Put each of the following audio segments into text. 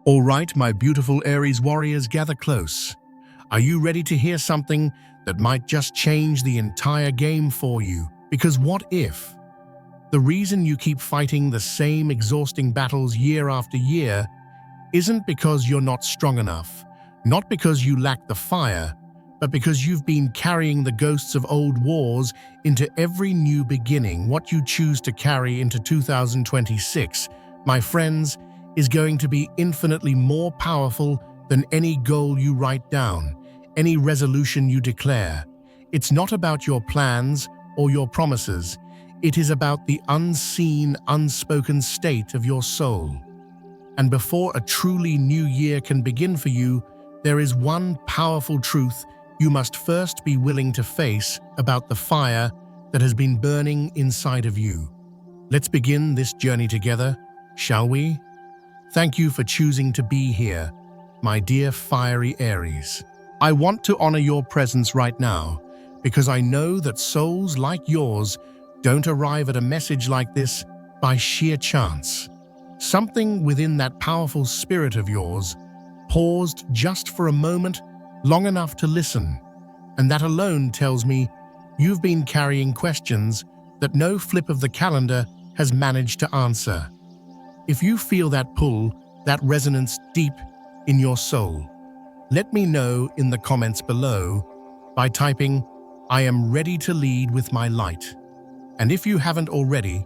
All right, my beautiful Aries warriors, gather close. Are you ready to hear something that might just change the entire game for you? Because what if? The reason you keep fighting the same exhausting battles year after year isn't because you're not strong enough, not because you lack the fire, but because you've been carrying the ghosts of old wars into every new beginning. What you choose to carry into 2026, my friends, is going to be infinitely more powerful than any goal you write down, any resolution you declare. It's not about your plans or your promises. It is about the unseen, unspoken state of your soul. And before a truly new year can begin for you, there is one powerful truth you must first be willing to face about the fire that has been burning inside of you. Let's begin this journey together, shall we? Thank you for choosing to be here, my dear fiery Aries. I want to honor your presence right now because I know that souls like yours don't arrive at a message like this by sheer chance. Something within that powerful spirit of yours paused just for a moment, long enough to listen, and that alone tells me you've been carrying questions that no flip of the calendar has managed to answer. If you feel that pull, that resonance deep in your soul, let me know in the comments below by typing, "I am ready to lead with my light." And if you haven't already,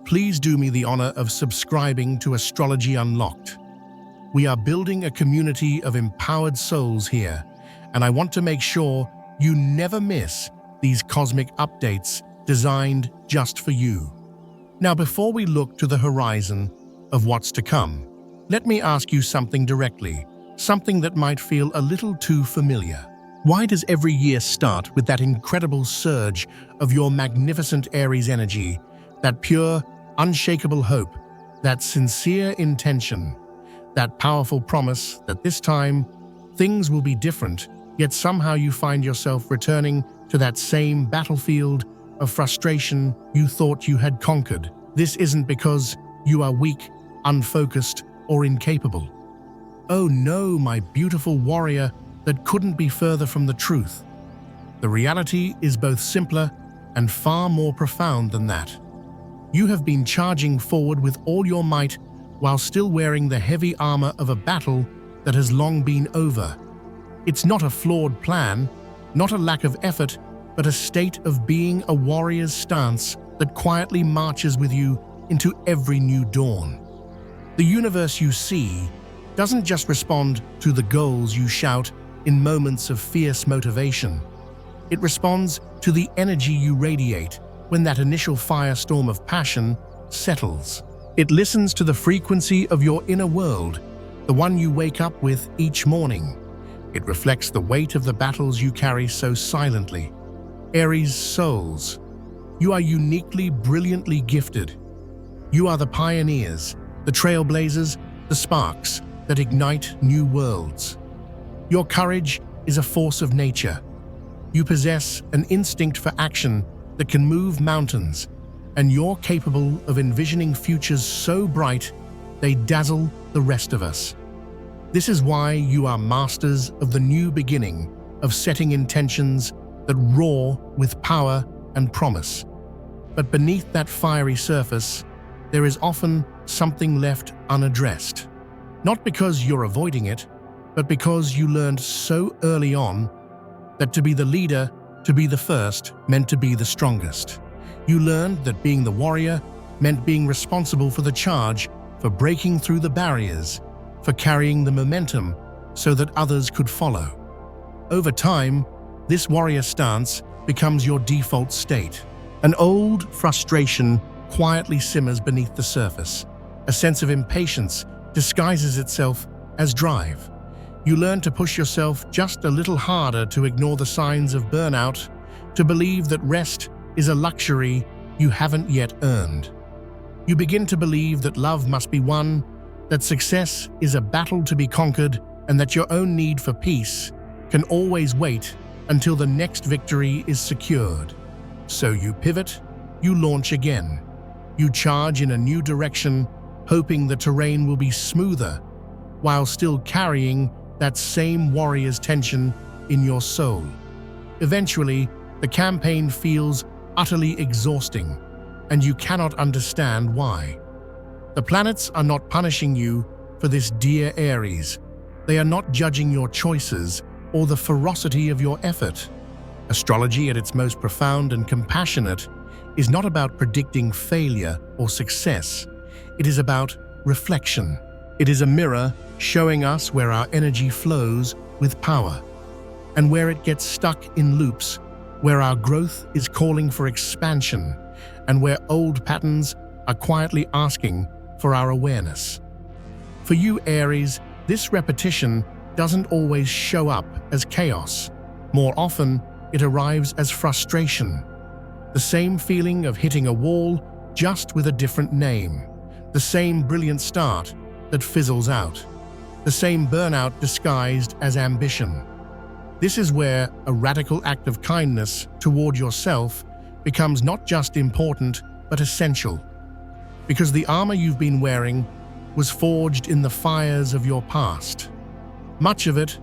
please do me the honor of subscribing to Astrology Unlocked. We are building a community of empowered souls here, and I want to make sure you never miss these cosmic updates designed just for you. Now, before we look to the horizon of what's to come, let me ask you something directly, something that might feel a little too familiar. Why does every year start with that incredible surge of your magnificent Aries energy, that pure, unshakable hope, that sincere intention, that powerful promise that this time things will be different, yet somehow you find yourself returning to that same battlefield of frustration you thought you had conquered? This isn't because you are weak, unfocused, or incapable. Oh no, my beautiful warrior, that couldn't be further from the truth. The reality is both simpler and far more profound than that. You have been charging forward with all your might while still wearing the heavy armor of a battle that has long been over. It's not a flawed plan, not a lack of effort, but a state of being, a warrior's stance that quietly marches with you into every new dawn. The universe you see doesn't just respond to the goals you shout in moments of fierce motivation. It responds to the energy you radiate when that initial firestorm of passion settles. It listens to the frequency of your inner world, the one you wake up with each morning. It reflects the weight of the battles you carry so silently. Aries souls, you are uniquely, brilliantly gifted. You are the pioneers, the trailblazers, the sparks that ignite new worlds. Your courage is a force of nature. You possess an instinct for action that can move mountains, and you're capable of envisioning futures so bright they dazzle the rest of us. This is why you are masters of the new beginning, of setting intentions that roar with power and promise. But beneath that fiery surface, there is often something left unaddressed. Not because you're avoiding it, but because you learned so early on that to be the leader, to be the first, meant to be the strongest. You learned that being the warrior meant being responsible for the charge, for breaking through the barriers, for carrying the momentum so that others could follow. Over time, this warrior stance becomes your default state. An old frustration quietly simmers beneath the surface. A sense of impatience disguises itself as drive. You learn to push yourself just a little harder, to ignore the signs of burnout, to believe that rest is a luxury you haven't yet earned. You begin to believe that love must be won, that success is a battle to be conquered, and that your own need for peace can always wait until the next victory is secured. So you pivot, you launch again. You charge in a new direction, hoping the terrain will be smoother, while still carrying that same warrior's tension in your soul. Eventually, the campaign feels utterly exhausting, and you cannot understand why. The planets are not punishing you for this, dear Aries. They are not judging your choices or the ferocity of your effort. Astrology, at its most profound and compassionate, is not about predicting failure or success. It is about reflection. It is a mirror showing us where our energy flows with power, and where it gets stuck in loops, where our growth is calling for expansion, and where old patterns are quietly asking for our awareness. For you, Aries, this repetition doesn't always show up as chaos. More often, it arrives as frustration. The same feeling of hitting a wall, just with a different name. The same brilliant start that fizzles out. The same burnout disguised as ambition. This is where a radical act of kindness toward yourself becomes not just important, but essential. Because the armor you've been wearing was forged in the fires of your past. Much of it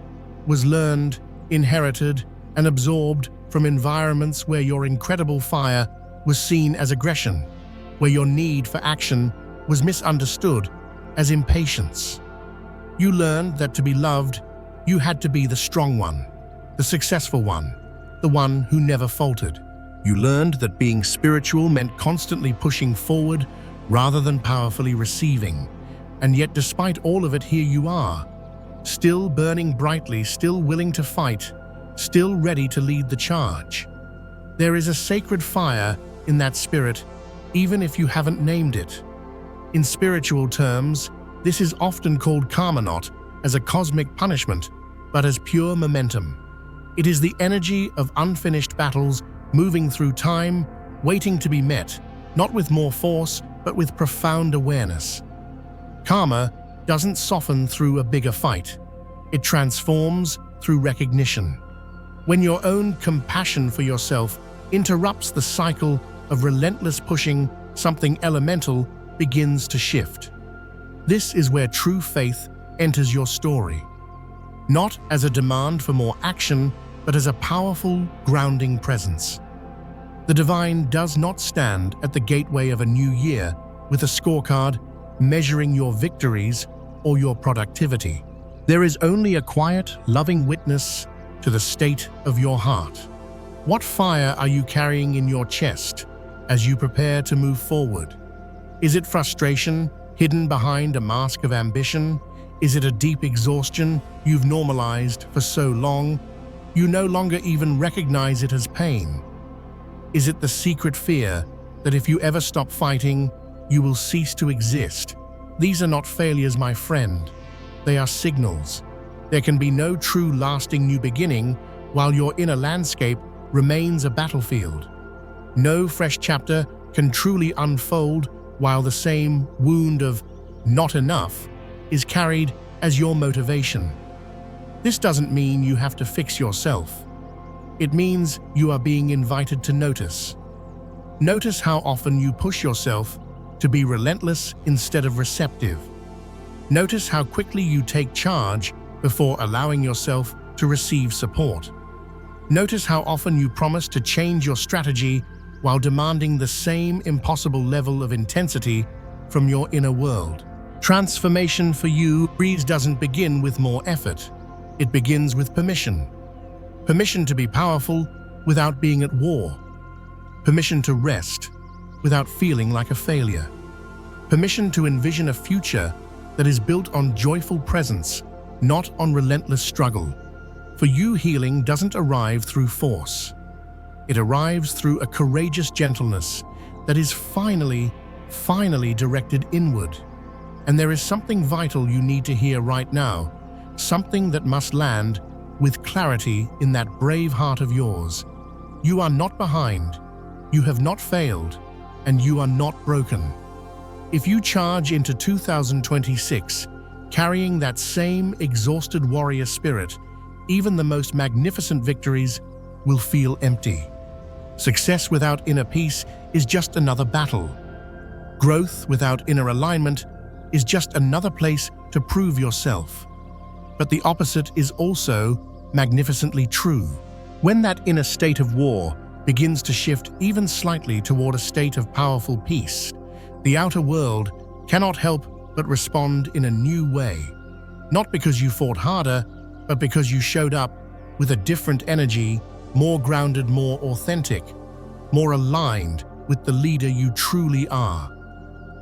was learned, inherited, and absorbed from environments where your incredible fire was seen as aggression, where your need for action was misunderstood as impatience. You learned that to be loved, you had to be the strong one, the successful one, the one who never faltered. You learned that being spiritual meant constantly pushing forward rather than powerfully receiving. And yet, despite all of it, here you are, still burning brightly, still willing to fight, still ready to lead the charge. There is a sacred fire in that spirit, even if you haven't named it. In spiritual terms, this is often called karma, not as a cosmic punishment, but as pure momentum. It is the energy of unfinished battles moving through time, waiting to be met, not with more force, but with profound awareness. Karma doesn't soften through a bigger fight. It transforms through recognition. When your own compassion for yourself interrupts the cycle of relentless pushing, something elemental begins to shift. This is where true faith enters your story. Not as a demand for more action, but as a powerful, grounding presence. The divine does not stand at the gateway of a new year with a scorecard measuring your victories or your productivity. There is only a quiet, loving witness to the state of your heart. What fire are you carrying in your chest as you prepare to move forward? Is it frustration hidden behind a mask of ambition? Is it a deep exhaustion you've normalized for so long you no longer even recognize it as pain? Is it the secret fear that if you ever stop fighting, you will cease to exist? These are not failures, my friend. They are signals. There can be no true lasting new beginning while your inner landscape remains a battlefield. No fresh chapter can truly unfold while the same wound of not enough is carried as your motivation. This doesn't mean you have to fix yourself. It means you are being invited to notice. Notice how often you push yourself to be relentless instead of receptive. Notice how quickly you take charge before allowing yourself to receive support. Notice how often you promise to change your strategy while demanding the same impossible level of intensity from your inner world. Transformation for you, Aries, doesn't begin with more effort. It begins with permission. Permission to be powerful without being at war. Permission to rest without feeling like a failure. Permission to envision a future that is built on joyful presence, not on relentless struggle. For you, healing doesn't arrive through force. It arrives through a courageous gentleness that is finally directed inward. And there is something vital you need to hear right now, something that must land with clarity in that brave heart of yours. You are not behind, you have not failed, and you are not broken. If you charge into 2026 carrying that same exhausted warrior spirit, even the most magnificent victories will feel empty. Success without inner peace is just another battle. Growth without inner alignment is just another place to prove yourself. But the opposite is also magnificently true. When that inner state of war begins to shift even slightly toward a state of powerful peace, the outer world cannot help but respond in a new way. Not because you fought harder, but because you showed up with a different energy, more grounded, more authentic, more aligned with the leader you truly are.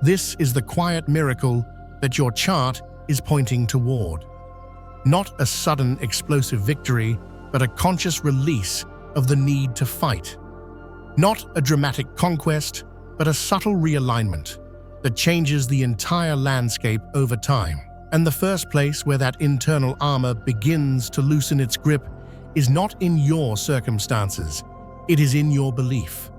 This is the quiet miracle that your chart is pointing toward. Not a sudden explosive victory, but a conscious release of the need to fight. Not a dramatic conquest, but a subtle realignment that changes the entire landscape over time. And the first place where that internal armor begins to loosen its grip is not in your circumstances, it is in your belief.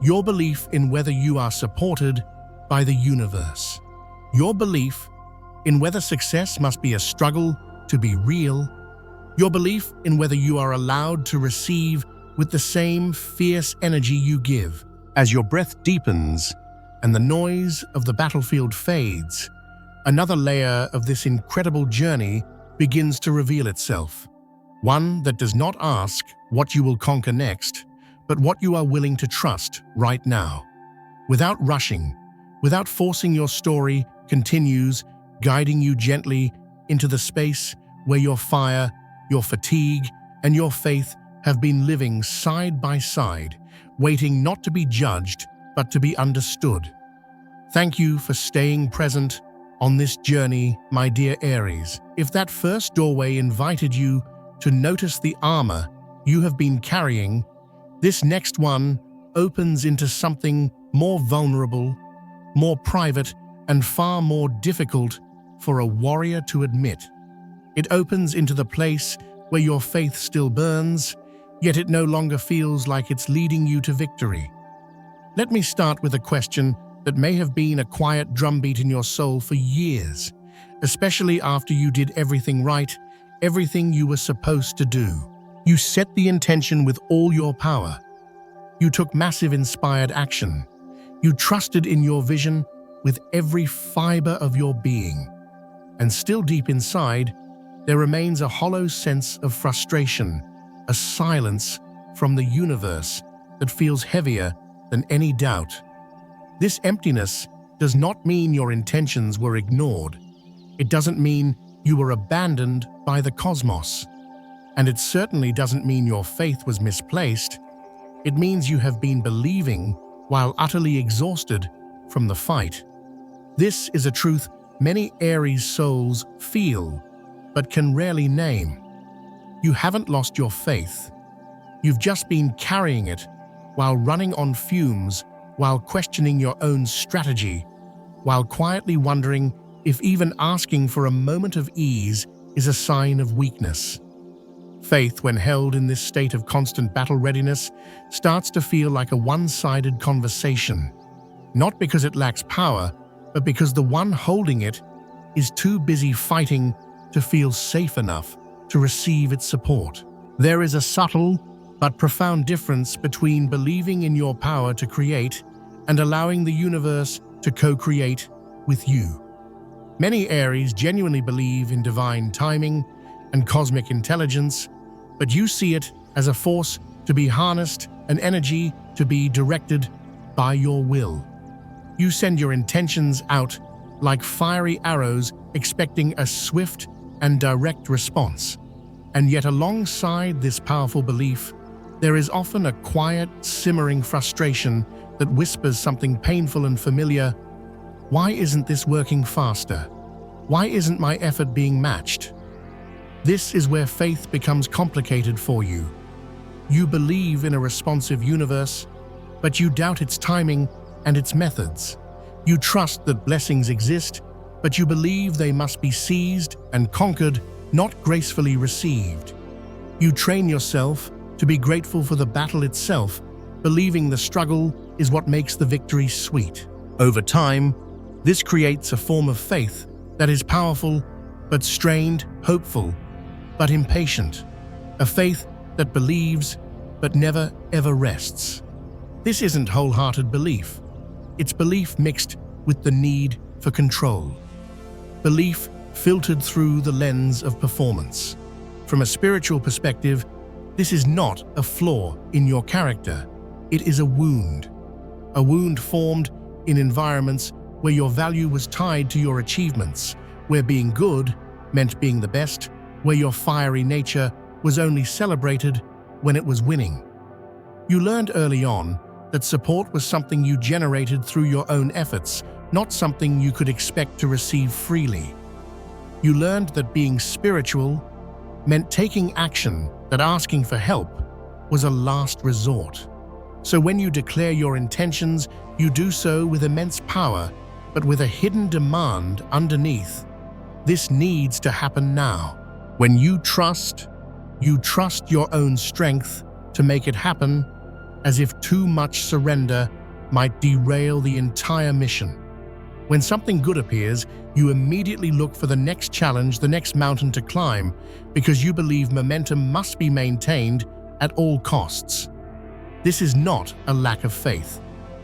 Your belief in whether you are supported by the universe. Your belief in whether success must be a struggle to be real. Your belief in whether you are allowed to receive with the same fierce energy you give. As your breath deepens and the noise of the battlefield fades, another layer of this incredible journey begins to reveal itself. One that does not ask what you will conquer next, but what you are willing to trust right now. Without rushing, without forcing, your story continues, guiding you gently into the space where your fire, your fatigue, and your faith have been living side by side, waiting not to be judged, but to be understood. Thank you for staying present on this journey, my dear Aries. If that first doorway invited you to notice the armor you have been carrying, this next one opens into something more vulnerable, more private, and far more difficult for a warrior to admit. It opens into the place where your faith still burns, yet it no longer feels like it's leading you to victory. Let me start with a question that may have been a quiet drumbeat in your soul for years, especially after you did everything right, everything you were supposed to do. You set the intention with all your power. You took massive inspired action. You trusted in your vision with every fiber of your being. And still deep inside, there remains a hollow sense of frustration, a silence from the universe that feels heavier than any doubt. This emptiness does not mean your intentions were ignored. It doesn't mean you were abandoned by the cosmos. And it certainly doesn't mean your faith was misplaced. It means you have been believing while utterly exhausted from the fight. This is a truth many Aries souls feel, but can rarely name. You haven't lost your faith. You've just been carrying it while running on fumes, while questioning your own strategy, while quietly wondering if even asking for a moment of ease is a sign of weakness. Faith, when held in this state of constant battle readiness, starts to feel like a one-sided conversation, not because it lacks power, but because the one holding it is too busy fighting to feel safe enough to receive its support. There is a subtle but profound difference between believing in your power to create and allowing the universe to co-create with you. Many Aries genuinely believe in divine timing and cosmic intelligence, but you see it as a force to be harnessed, an energy to be directed by your will. You send your intentions out like fiery arrows, expecting a swift and direct response. And yet alongside this powerful belief, there is often a quiet, simmering frustration that whispers something painful and familiar. Why isn't this working faster? Why isn't my effort being matched? This is where faith becomes complicated for you. You believe in a responsive universe, but you doubt its timing and its methods. You trust that blessings exist, but you believe they must be seized and conquered, not gracefully received. You train yourself to be grateful for the battle itself, believing the struggle is what makes the victory sweet. Over time, this creates a form of faith that is powerful, but strained, hopeful, but impatient. A faith that believes, but never ever rests. This isn't wholehearted belief. It's belief mixed with the need for control. belief filtered through the lens of performance. From a spiritual perspective, this is not a flaw in your character. It is a wound formed in environments where your value was tied to your achievements, where being good meant being the best, where your fiery nature was only celebrated when it was winning. You learned early on that support was something you generated through your own efforts, not something you could expect to receive freely. You learned that being spiritual meant taking action, that asking for help was a last resort. So when you declare your intentions, you do so with immense power, but with a hidden demand underneath. This needs to happen now. When you trust your own strength to make it happen, as if too much surrender might derail the entire mission. When something good appears, you immediately look for the next challenge, the next mountain to climb, because you believe momentum must be maintained at all costs. This is not a lack of faith.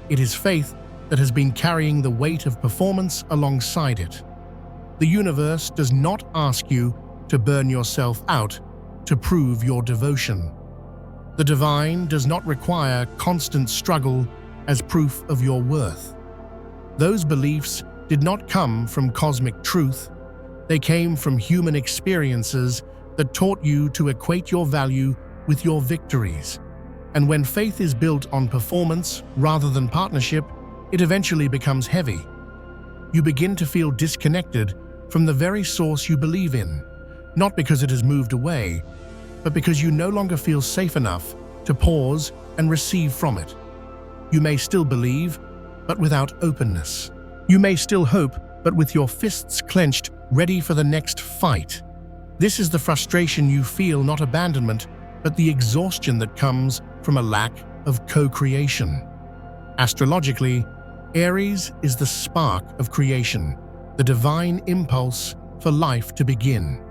It is faith that has been carrying the weight of performance alongside it. The universe does not ask you to burn yourself out to prove your devotion. The divine does not require constant struggle as proof of your worth. Those beliefs did not come from cosmic truth. They came from human experiences that taught you to equate your value with your victories. And when faith is built on performance rather than partnership, it eventually becomes heavy. You begin to feel disconnected from the very source you believe in, not because it has moved away, but because you no longer feel safe enough to pause and receive from it. You may still believe, but without openness. You may still hope, but with your fists clenched, ready for the next fight. This is the frustration you feel, not abandonment, but the exhaustion that comes from a lack of co-creation. Astrologically, Aries is the spark of creation, the divine impulse for life to begin.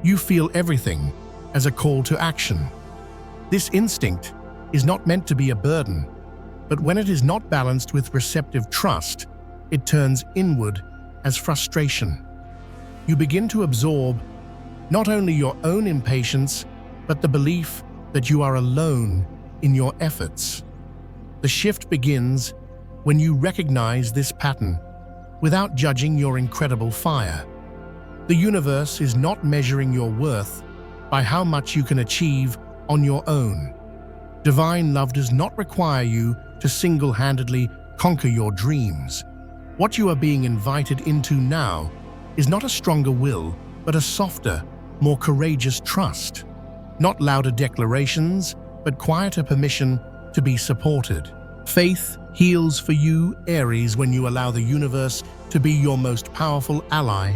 You feel everything as a call to action. This instinct is not meant to be a burden, but when it is not balanced with receptive trust, it turns inward as frustration. You begin to absorb not only your own impatience, but the belief that you are alone in your efforts. The shift begins when you recognize this pattern without judging your incredible fire. The universe is not measuring your worth by how much you can achieve on your own. Divine love does not require you to single-handedly conquer your dreams. What you are being invited into now is not a stronger will, but a softer, more courageous trust. Not louder declarations, but quieter permission to be supported. Faith heals for you, Aries, when you allow the universe to be your most powerful ally,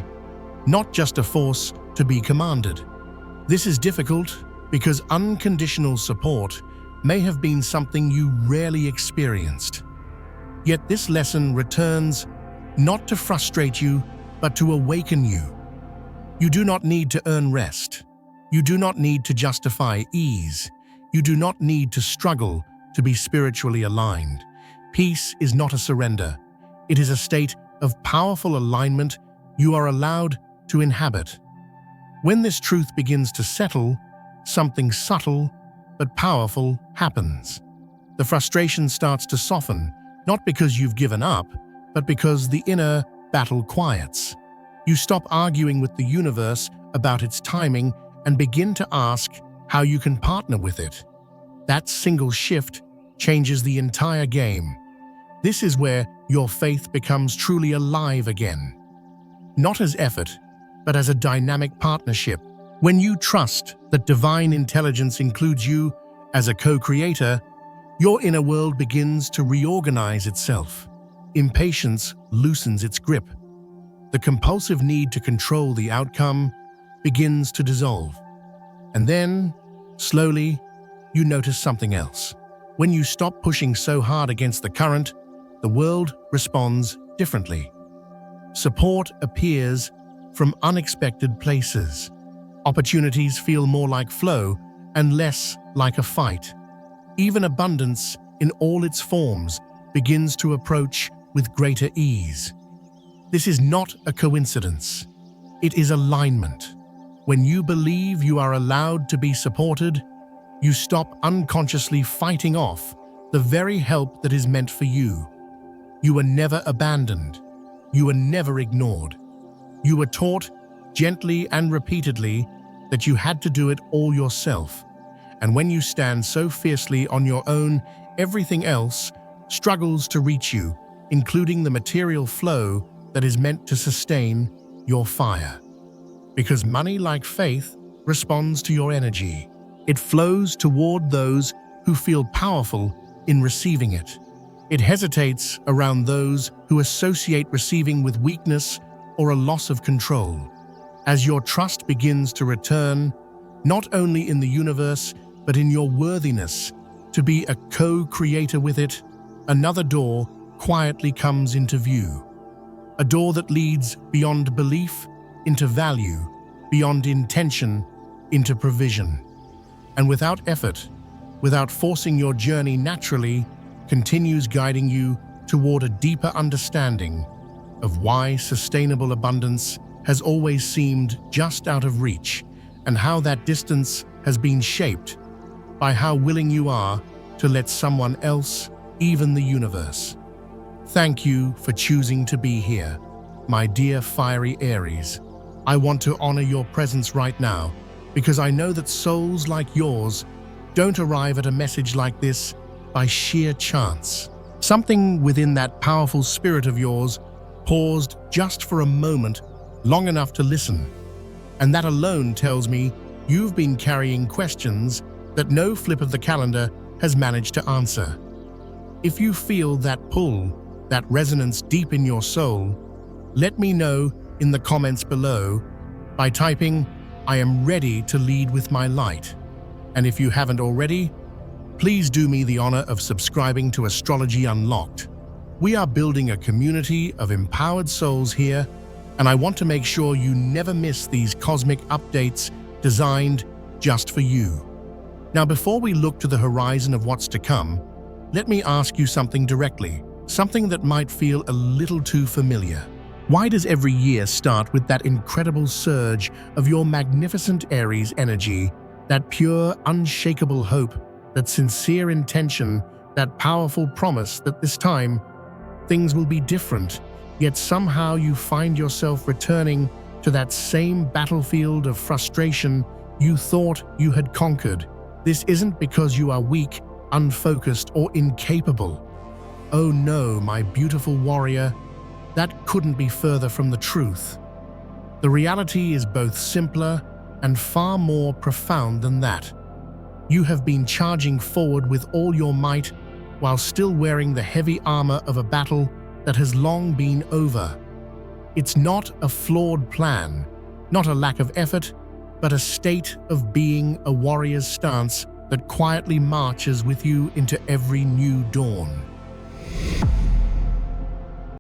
not just a force to be commanded. This is difficult because unconditional support may have been something you rarely experienced. Yet this lesson returns not to frustrate you, but to awaken you. You do not need to earn rest. You do not need to justify ease. You do not need to struggle to be spiritually aligned. Peace is not a surrender. It is a state of powerful alignment you are allowed to inhabit. When this truth begins to settle, something subtle but powerful happens. The frustration starts to soften, not because you've given up, but because the inner battle quiets. You stop arguing with the universe about its timing and begin to ask how you can partner with it. That single shift changes the entire game. This is where your faith becomes truly alive again. Not as effort, but as a dynamic partnership. When you trust that divine intelligence includes you as a co-creator, your inner world begins to reorganize itself. Impatience loosens its grip. The compulsive need to control the outcome begins to dissolve. And then, slowly, you notice something else. When you stop pushing so hard against the current, the world responds differently. Support appears from unexpected places. Opportunities feel more like flow and less like a fight. Even abundance, in all its forms, begins to approach with greater ease. This is not a coincidence. It is alignment. When you believe you are allowed to be supported, you stop unconsciously fighting off the very help that is meant for you. You were never abandoned. You were never ignored. You were taught, gently and repeatedly, that you had to do it all yourself. And when you stand so fiercely on your own, everything else struggles to reach you, including the material flow that is meant to sustain your fire. Because money, like faith, responds to your energy. It flows toward those who feel powerful in receiving it. It hesitates around those who associate receiving with weakness or a loss of control. As your trust begins to return, not only in the universe, but in your worthiness to be a co-creator with it, another door quietly comes into view. A door that leads beyond belief into value, beyond intention into provision. And without effort, without forcing your journey naturally, continues guiding you toward a deeper understanding of why sustainable abundance has always seemed just out of reach, and how that distance has been shaped by how willing you are to let someone else, even the universe. Thank you for choosing to be here, my dear fiery Aries. I want to honor your presence right now, because I know that souls like yours don't arrive at a message like this by sheer chance. Something within that powerful spirit of yours paused just for a moment, long enough to listen. And that alone tells me you've been carrying questions that no flip of the calendar has managed to answer. If you feel that pull, that resonance deep in your soul, let me know in the comments below by typing, "I am ready to lead with my light." And if you haven't already, please do me the honor of subscribing to Astrology Unlocked. We are building a community of empowered souls here, and I want to make sure you never miss these cosmic updates designed just for you. Now, before we look to the horizon of what's to come, let me ask you something directly, something that might feel a little too familiar. Why does every year start with that incredible surge of your magnificent Aries energy, that pure, unshakable hope, that sincere intention, that powerful promise that this time things will be different, yet somehow you find yourself returning to that same battlefield of frustration you thought you had conquered? This isn't because you are weak, unfocused, or incapable. Oh no, my beautiful warrior, that couldn't be further from the truth. The reality is both simpler and far more profound than that. You have been charging forward with all your might while still wearing the heavy armor of a battle that has long been over. It's not a flawed plan, not a lack of effort, but a state of being, a warrior's stance that quietly marches with you into every new dawn.